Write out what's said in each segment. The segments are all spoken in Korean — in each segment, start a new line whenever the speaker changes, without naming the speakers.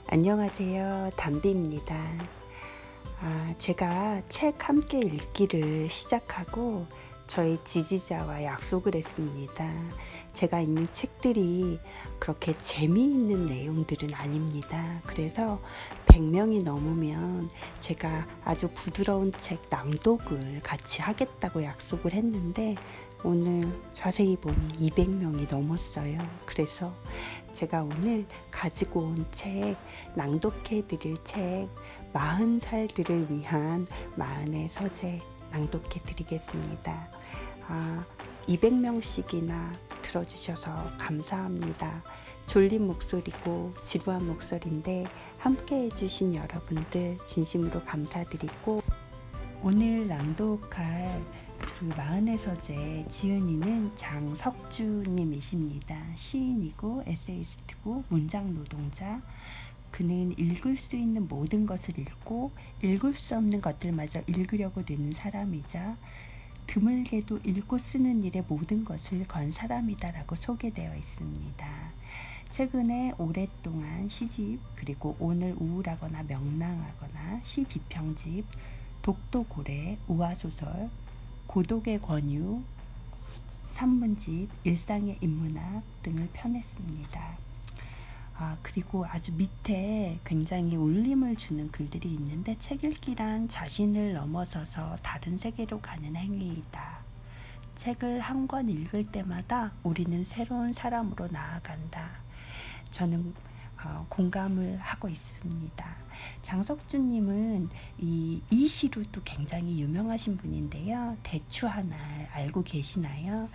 안녕하세요. 담비입니다. 제가 책 함께 읽기를 시작하고 저희 지지자와 약속을 했습니다. 제가 읽는 책들이 그렇게 재미있는 내용들은 아닙니다. 그래서 100명이 넘으면 제가 아주 부드러운 책 낭독을 같이 하겠다고 약속을 했는데 오늘 자세히 보니 200명이 넘었어요. 그래서 제가 오늘 가지고 온 책, 낭독해 드릴 책 40살들을 위한 40의 서재 낭독해 드리겠습니다. 200명씩이나 들어주셔서 감사합니다. 졸린 목소리고 지루한 목소리인데 함께 해주신 여러분들 진심으로 감사드리고, 오늘 낭독할 그 40의 서재 지은이는 장석주님이십니다. 시인이고 에세이스트고 문장 노동자. 그는 읽을 수 있는 모든 것을 읽고 읽을 수 없는 것들마저 읽으려고 드는 사람이자 드물게도 읽고 쓰는 일에 모든 것을 건 사람이다라고 소개되어 있습니다. 최근에 오랫동안 시집, 그리고 오늘 우울하거나 명랑하거나 시비평집, 독도고래, 우화소설, 고독의 권유, 산문집, 일상의 인문학 등을 펴냈습니다. 그리고 아주 밑에 굉장히 울림을 주는 글들이 있는데, 책 읽기란 자신을 넘어서서 다른 세계로 가는 행위이다. 책을 한 권 읽을 때마다 우리는 새로운 사람으로 나아간다. 저는 공감을 하고 있습니다. 장석주님은 이 시로도 굉장히 유명하신 분인데요. 대추 하나 알고 계시나요?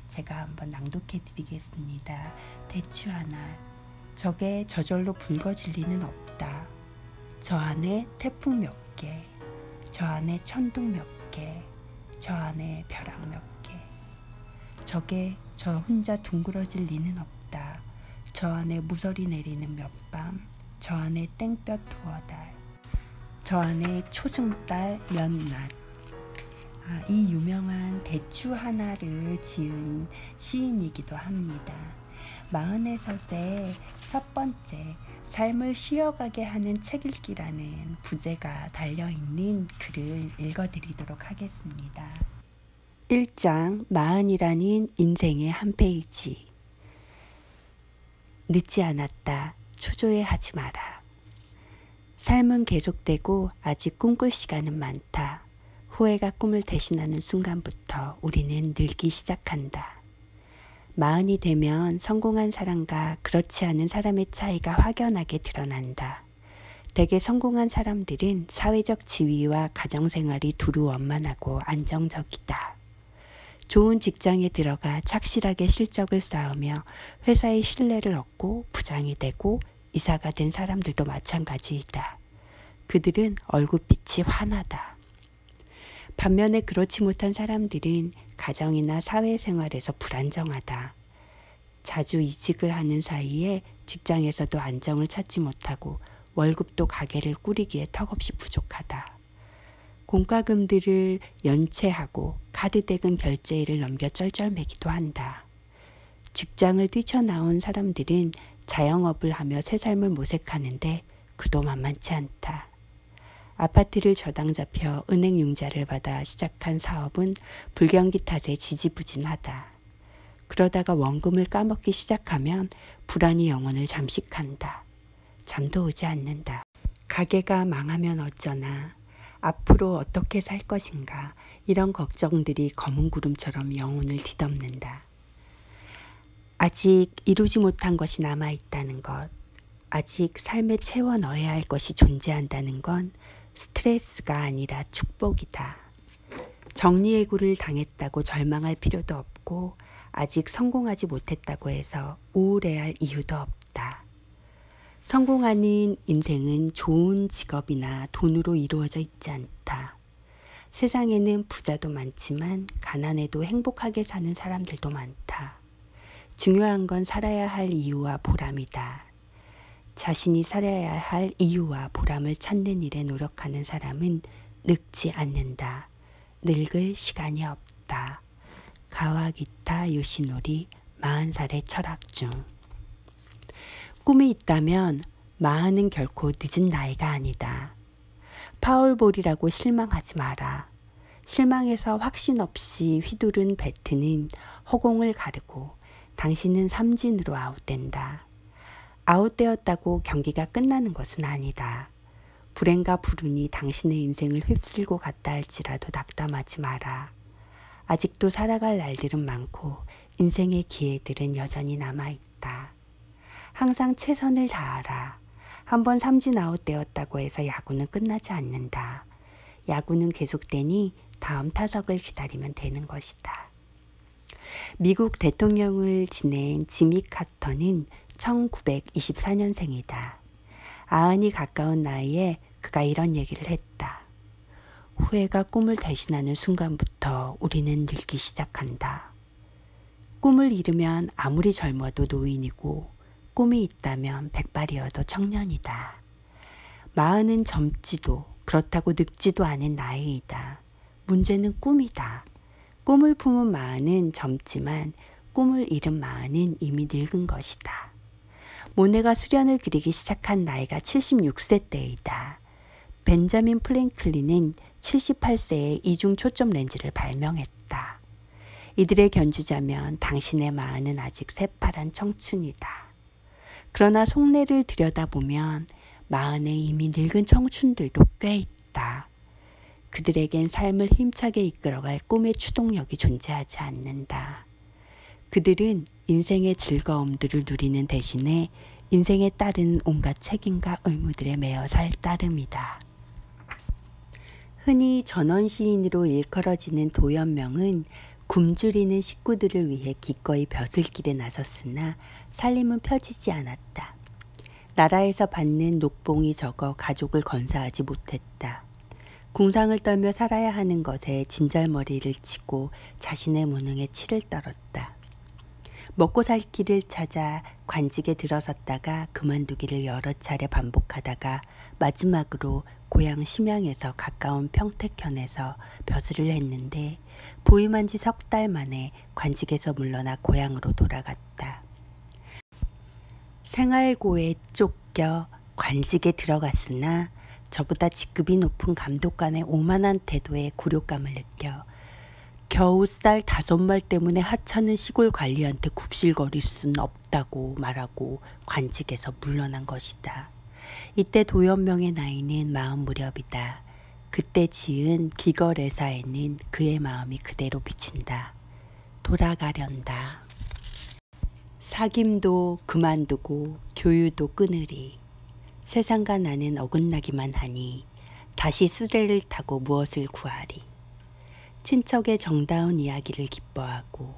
제가 한번 낭독해 드리겠습니다. 대추 하나. 적에 저절로 붉어질 리는 없다. 저 안에 태풍 몇 개, 저 안에 천둥 몇 개, 저 안에 벼락 몇 개. 적에 저 혼자 둥그러질 리는 없다. 저 안에 무서리 내리는 몇 밤, 저 안에 땡볕 두어 달, 저 안에 초승달 몇 낮. 이 유명한 대추 하나를 지은 시인이기도 합니다. 40의 서재 첫 번째, 삶을 쉬어가게 하는 책 읽기라는 부제가 달려있는 글을 읽어드리도록 하겠습니다. 1장, 40이라는 인생의 한 페이지. 늦지 않았다. 초조해하지 마라. 삶은 계속되고 아직 꿈꿀 시간은 많다. 후회가 꿈을 대신하는 순간부터 우리는 늙기 시작한다. 40이 되면 성공한 사람과 그렇지 않은 사람의 차이가 확연하게 드러난다. 대개 성공한 사람들은 사회적 지위와 가정생활이 두루 원만하고 안정적이다. 좋은 직장에 들어가 착실하게 실적을 쌓으며 회사의 신뢰를 얻고 부장이 되고 이사가 된 사람들도 마찬가지이다. 그들은 얼굴빛이 환하다. 반면에 그렇지 못한 사람들은 가정이나 사회생활에서 불안정하다. 자주 이직을 하는 사이에 직장에서도 안정을 찾지 못하고 월급도 가게를 꾸리기에 턱없이 부족하다. 공과금들을 연체하고 카드 대금 결제일을 넘겨 쩔쩔매기도 한다. 직장을 뛰쳐나온 사람들은 자영업을 하며 새 삶을 모색하는데 그도 만만치 않다. 아파트를 저당 잡혀 은행 융자를 받아 시작한 사업은 불경기 탓에 지지부진하다. 그러다가 원금을 까먹기 시작하면 불안이 영혼을 잠식한다. 잠도 오지 않는다. 가게가 망하면 어쩌나, 앞으로 어떻게 살 것인가, 이런 걱정들이 검은 구름처럼 영혼을 뒤덮는다. 아직 이루지 못한 것이 남아있다는 것, 아직 삶에 채워 넣어야 할 것이 존재한다는 건 스트레스가 아니라 축복이다. 정리해고를 당했다고 절망할 필요도 없고 아직 성공하지 못했다고 해서 우울해할 이유도 없다. 성공하는 인생은 좋은 직업이나 돈으로 이루어져 있지 않다. 세상에는 부자도 많지만 가난해도 행복하게 사는 사람들도 많다. 중요한 건 살아야 할 이유와 보람이다. 자신이 살아야 할 이유와 보람을 찾는 일에 노력하는 사람은 늙지 않는다. 늙을 시간이 없다. 가와기타 요시노리 40살의 철학 중. 꿈이 있다면 마흔은 결코 늦은 나이가 아니다. 파울볼이라고 실망하지 마라. 실망해서 확신 없이 휘두른 배트는 허공을 가르고 당신은 삼진으로 아웃된다. 아웃되었다고 경기가 끝나는 것은 아니다. 불행과 불운이 당신의 인생을 휩쓸고 갔다 할지라도 낙담하지 마라. 아직도 살아갈 날들은 많고 인생의 기회들은 여전히 남아있다. 항상 최선을 다하라. 한번 삼진 아웃되었다고 해서 야구는 끝나지 않는다. 야구는 계속되니 다음 타석을 기다리면 되는 것이다. 미국 대통령을 지낸 지미 카터는 1924년생이다. 90이 가까운 나이에 그가 이런 얘기를 했다. 후회가 꿈을 대신하는 순간부터 우리는 늙기 시작한다. 꿈을 이루면 아무리 젊어도 노인이고 꿈이 있다면 백발이어도 청년이다. 40은 젊지도 그렇다고 늙지도 않은 나이이다. 문제는 꿈이다. 꿈을 품은 40은 젊지만 꿈을 잃은 40은 이미 늙은 것이다. 모네가 수련을 그리기 시작한 나이가 76세 때이다. 벤자민 프랭클린은 78세에 이중 초점 렌즈를 발명했다. 이들의 견주자면 당신의 40은 아직 새파란 청춘이다. 그러나 속내를 들여다보면 40에 이미 늙은 청춘들도 꽤 있다. 그들에겐 삶을 힘차게 이끌어갈 꿈의 추동력이 존재하지 않는다. 그들은 인생의 즐거움들을 누리는 대신에 인생에 따른 온갖 책임과 의무들에 매여 살 따름이다. 흔히 전원시인으로 일컬어지는 도연명은 굶주리는 식구들을 위해 기꺼이 벼슬길에 나섰으나 살림은 펴지지 않았다. 나라에서 받는 녹봉이 적어 가족을 건사하지 못했다. 궁상을 떨며 살아야 하는 것에 진절머리를 치고 자신의 무능에 치를 떨었다. 먹고 살 길을 찾아 관직에 들어섰다가 그만두기를 여러 차례 반복하다가 마지막으로 고향 심양에서 가까운 평택현에서 벼슬을 했는데 부임한 지 석 달 만에 관직에서 물러나 고향으로 돌아갔다. 생활고에 쫓겨 관직에 들어갔으나 저보다 직급이 높은 감독관의 오만한 태도에 굴욕감을 느껴 겨우 쌀 5말 때문에 하찮은 시골 관리한테 굽실거릴 순 없다고 말하고 관직에서 물러난 것이다. 이때 도연명의 나이는 40 무렵이다. 그때 지은 기걸애사에는 그의 마음이 그대로 비친다. 돌아가련다. 사귐도 그만두고 교유도 끊으리. 세상과 나는 어긋나기만 하니 다시 수레를 타고 무엇을 구하리. 친척의 정다운 이야기를 기뻐하고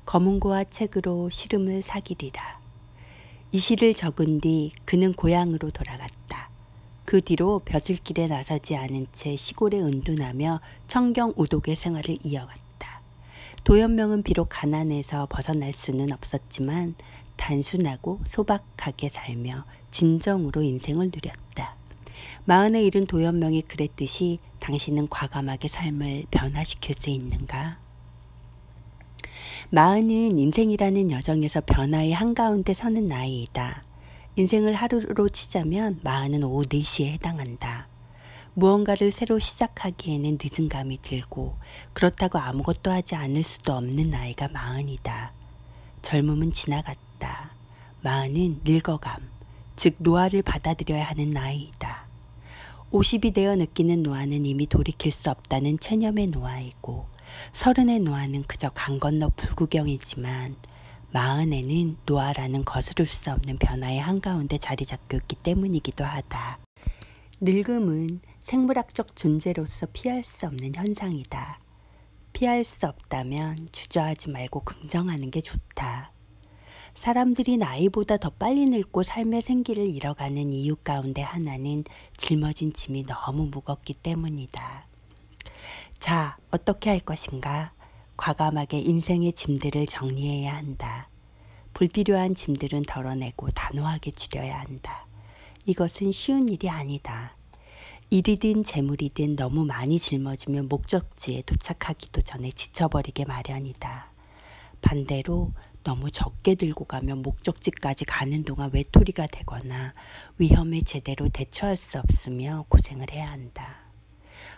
검은고와 책으로 시름을 사기리라. 이 시를 적은 뒤 그는 고향으로 돌아갔다. 그 뒤로 벼슬길에 나서지 않은 채 시골에 은둔하며 청경 우독의 생활을 이어갔다. 도연명은 비록 가난에서 벗어날 수는 없었지만 단순하고 소박하게 살며 진정으로 인생을 누렸다. 40에 이른 도연명이 그랬듯이 당신은 과감하게 삶을 변화시킬 수 있는가? 40은 인생이라는 여정에서 변화의 한가운데 서는 나이이다. 인생을 하루로 치자면 40은 오후 4시에 해당한다. 무언가를 새로 시작하기에는 늦은 감이 들고 그렇다고 아무것도 하지 않을 수도 없는 나이가 40이다. 젊음은 지나갔다. 40은 늙어감, 즉 노화를 받아들여야 하는 나이이다. 50이 되어 느끼는 노화는 이미 돌이킬 수 없다는 체념의 노화이고 30의 노화는 그저 강 건너 불구경이지만 40에는 노화라는 거스를 수 없는 변화의 한가운데 자리 잡고 있기 때문이기도 하다. 늙음은 생물학적 존재로서 피할 수 없는 현상이다. 피할 수 없다면 주저하지 말고 긍정하는 게 좋다. 사람들이 나이보다 더 빨리 늙고 삶의 생기를 잃어가는 이유 가운데 하나는 짊어진 짐이 너무 무겁기 때문이다. 자, 어떻게 할 것인가? 과감하게 인생의 짐들을 정리해야 한다. 불필요한 짐들은 덜어내고 단호하게 줄여야 한다. 이것은 쉬운 일이 아니다. 일이든 재물이든 너무 많이 짊어지면 목적지에 도착하기도 전에 지쳐버리게 마련이다. 반대로 너무 적게 들고 가면 목적지까지 가는 동안 외톨이가 되거나 위험에 제대로 대처할 수 없으며 고생을 해야 한다.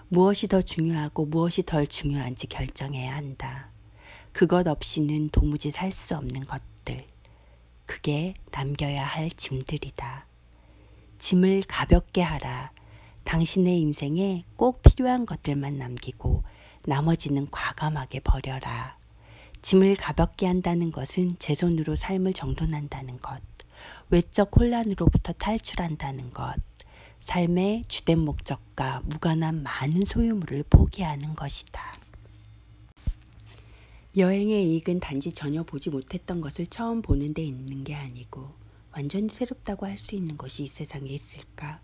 무엇이 더 중요하고 무엇이 덜 중요한지 결정해야 한다. 그것 없이는 도무지 살 수 없는 것들. 그게 남겨야 할 짐들이다. 짐을 가볍게 하라. 당신의 인생에 꼭 필요한 것들만 남기고 나머지는 과감하게 버려라. 짐을 가볍게 한다는 것은 제 손으로 삶을 정돈한다는 것, 외적 혼란으로부터 탈출한다는 것, 삶의 주된 목적과 무관한 많은 소유물을 포기하는 것이다. 여행의 이익은 단지 전혀 보지 못했던 것을 처음 보는 데 있는 게 아니고 완전히 새롭다고 할 수 있는 것이 이 세상에 있을까?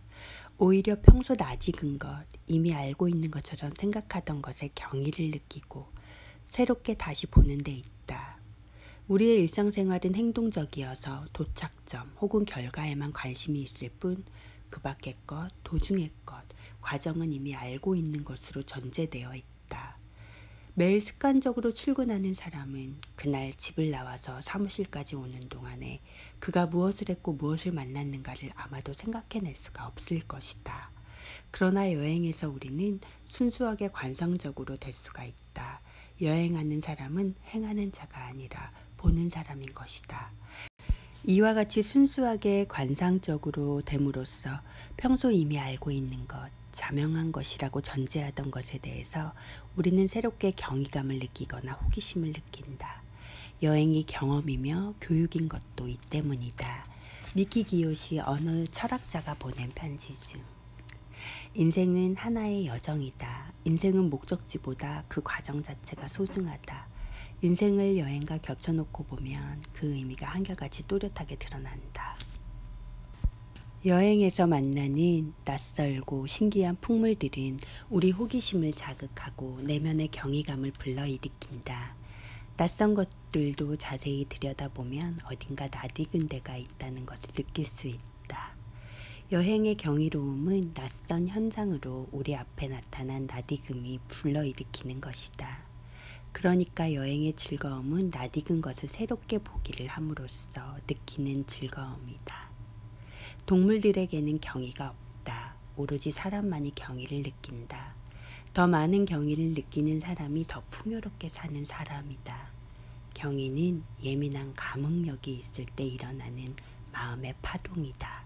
오히려 평소 낯익은 것, 이미 알고 있는 것처럼 생각하던 것에 경의를 느끼고 새롭게 다시 보는 데 있다. 우리의 일상생활은 행동적이어서 도착점 혹은 결과에만 관심이 있을 뿐 그 밖의 것, 도중의 것, 과정은 이미 알고 있는 것으로 전제되어 있다. 매일 습관적으로 출근하는 사람은 그날 집을 나와서 사무실까지 오는 동안에 그가 무엇을 했고 무엇을 만났는가를 아마도 생각해낼 수가 없을 것이다. 그러나 여행에서 우리는 순수하게 관상적으로 될 수가 있다. 여행하는 사람은 행하는 자가 아니라 보는 사람인 것이다. 이와 같이 순수하게 관상적으로 됨으로써 평소 이미 알고 있는 것, 자명한 것이라고 전제하던 것에 대해서 우리는 새롭게 경이감을 느끼거나 호기심을 느낀다. 여행이 경험이며 교육인 것도 이 때문이다. 미키 기요시 어느 철학자가 보낸 편지 중 인생은 하나의 여정이다. 인생은 목적지보다 그 과정 자체가 소중하다. 인생을 여행과 겹쳐놓고 보면 그 의미가 한결같이 또렷하게 드러난다. 여행에서 만나는 낯설고 신기한 풍물들은 우리 호기심을 자극하고 내면의 경이감을 불러일으킨다. 낯선 것들도 자세히 들여다보면 어딘가 낯익은 데가 있다는 것을 느낄 수 있다. 여행의 경이로움은 낯선 현상으로 우리 앞에 나타난 낯익음이 불러일으키는 것이다. 그러니까 여행의 즐거움은 낯익은 것을 새롭게 보기를 함으로써 느끼는 즐거움이다. 동물들에게는 경이가 없다. 오로지 사람만이 경이를 느낀다. 더 많은 경이를 느끼는 사람이 더 풍요롭게 사는 사람이다. 경이는 예민한 감흥력이 있을 때 일어나는 마음의 파동이다.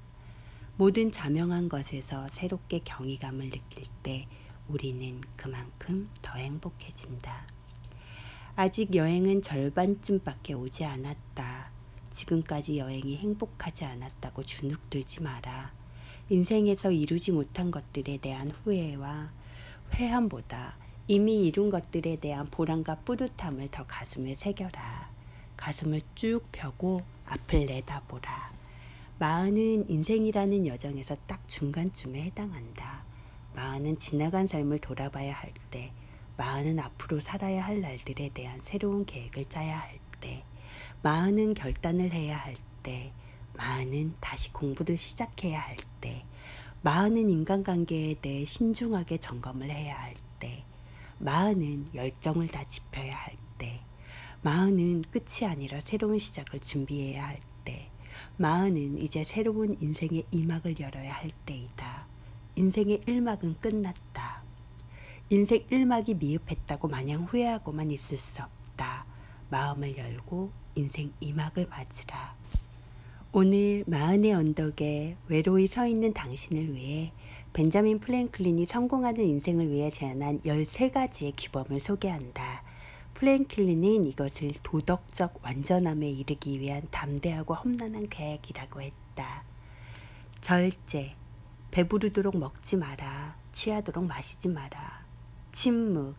모든 자명한 것에서 새롭게 경이감을 느낄 때 우리는 그만큼 더 행복해진다. 아직 여행은 절반쯤밖에 오지 않았다. 지금까지 여행이 행복하지 않았다고 주눅들지 마라. 인생에서 이루지 못한 것들에 대한 후회와 회함보다 이미 이룬 것들에 대한 보람과 뿌듯함을 더 가슴에 새겨라. 가슴을 쭉 펴고 앞을 내다보라. 마흔은 인생이라는 여정에서 딱 중간쯤에 해당한다. 마흔은 지나간 삶을 돌아봐야 할 때, 마흔은 앞으로 살아야 할 날들에 대한 새로운 계획을 짜야 할 때, 마흔은 결단을 해야 할 때, 마흔은 다시 공부를 시작해야 할 때, 마흔은 인간관계에 대해 신중하게 점검을 해야 할 때, 마흔은 열정을 다 지펴야 할 때, 마흔은 끝이 아니라 새로운 시작을 준비해야 할 때, 마흔은 이제 새로운 인생의 2막을 열어야 할 때이다. 인생의 1막은 끝났다. 인생 1막이 미흡했다고 마냥 후회하고만 있을 수 없다. 마음을 열고 인생 2막을 맞으라. 오늘 마흔의 언덕에 외로이 서 있는 당신을 위해 벤자민 프랭클린이 성공하는 인생을 위해 제안한 13가지의 규범을 소개한다. 프랭클린은 이것을 도덕적 완전함에 이르기 위한 담대하고 험난한 계획이라고 했다. 절제, 배부르도록 먹지 마라. 취하도록 마시지 마라. 침묵,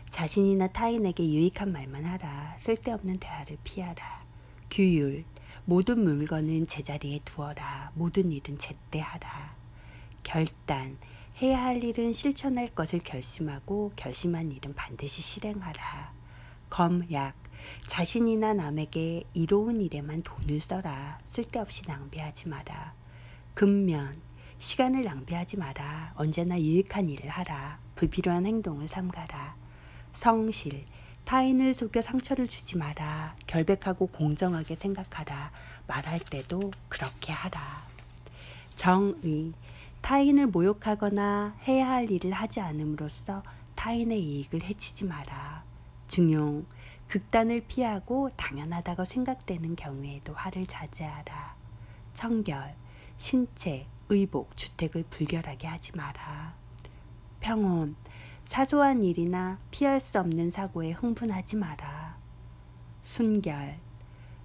자신이나 타인에게 유익한 말만 하라. 쓸데없는 대화를 피하라. 규율, 모든 물건은 제자리에 두어라. 모든 일은 제때 하라. 결단, 해야 할 일은 실천할 것을 결심하고 결심한 일은 반드시 실행하라. 검약, 자신이나 남에게 이로운 일에만 돈을 써라. 쓸데없이 낭비하지 마라. 근면, 시간을 낭비하지 마라. 언제나 유익한 일을 하라. 불필요한 행동을 삼가라. 성실, 타인을 속여 상처를 주지 마라. 결백하고 공정하게 생각하라. 말할 때도 그렇게 하라. 정의. 타인을 모욕하거나 해야 할 일을 하지 않음으로써 타인의 이익을 해치지 마라. 중용. 극단을 피하고 당연하다고 생각되는 경우에도 화를 자제하라. 청결. 신체, 의복, 주택을 불결하게 하지 마라. 평온. 사소한 일이나 피할 수 없는 사고에 흥분하지 마라. 순결.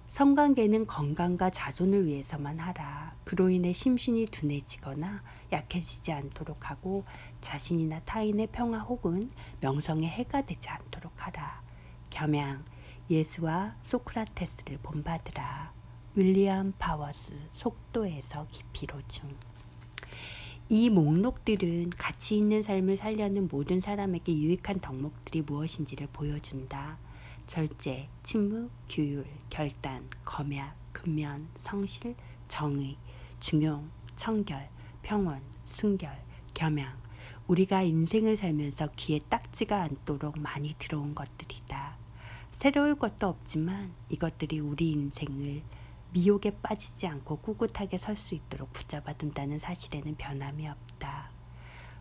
성관계는 건강과 자손을 위해서만 하라. 그로 인해 심신이 둔해지거나 약해지지 않도록 하고 자신이나 타인의 평화 혹은 명성에 해가 되지 않도록 하라. 겸양. 예수와 소크라테스를 본받으라. 윌리엄 파워스, 속도에서 깊이로 중. 이 목록들은 가치 있는 삶을 살려는 모든 사람에게 유익한 덕목들이 무엇인지를 보여준다. 절제, 침묵, 규율, 결단, 검약, 근면, 성실, 정의, 중용, 청결, 평온, 순결, 겸양. 우리가 인생을 살면서 귀에 딱지가 않도록 많이 들어온 것들이다. 새로울 것도 없지만 이것들이 우리 인생을 미혹에 빠지지 않고 꿋꿋하게 설 수 있도록 붙잡아둔다는 사실에는 변함이 없다.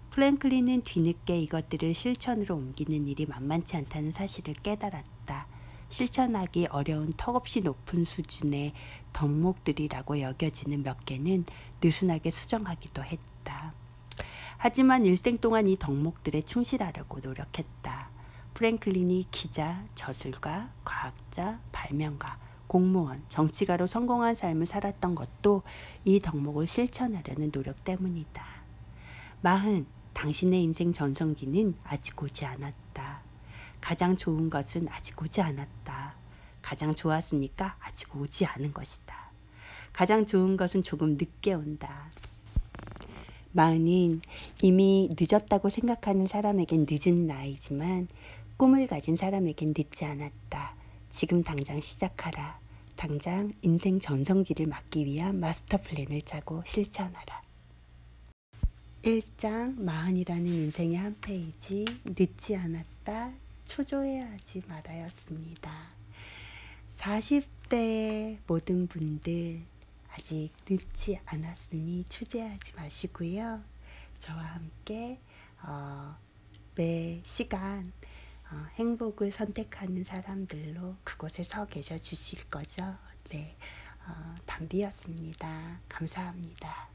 프랭클린은 뒤늦게 이것들을 실천으로 옮기는 일이 만만치 않다는 사실을 깨달았다. 실천하기 어려운 턱없이 높은 수준의 덕목들이라고 여겨지는 몇 개는 느슨하게 수정하기도 했다. 하지만 일생 동안 이 덕목들에 충실하려고 노력했다. 프랭클린이 기자, 저술가, 과학자, 발명가, 공무원, 정치가로 성공한 삶을 살았던 것도 이 덕목을 실천하려는 노력 때문이다. 40. 당신의 인생 전성기는 아직 오지 않았다. 가장 좋은 것은 아직 오지 않았다. 가장 좋았으니까 아직 오지 않은 것이다. 가장 좋은 것은 조금 늦게 온다. 40은 이미 늦었다고 생각하는 사람에겐 늦은 나이지만 꿈을 가진 사람에겐 늦지 않았다. 지금 당장 시작하라. 당장 인생 전성기를 맞기 위한 마스터 플랜을 짜고 실천하라. 1장 40이라는 인생의 한 페이지. 늦지 않았다. 초조해하지 말아였습니다. 40대의 모든 분들 아직 늦지 않았으니 초조해하지 마시고요. 저와 함께 매 시간 행복을 선택하는 사람들로 그곳에 서 계셔 주실 거죠? 네, 담비였습니다. 감사합니다.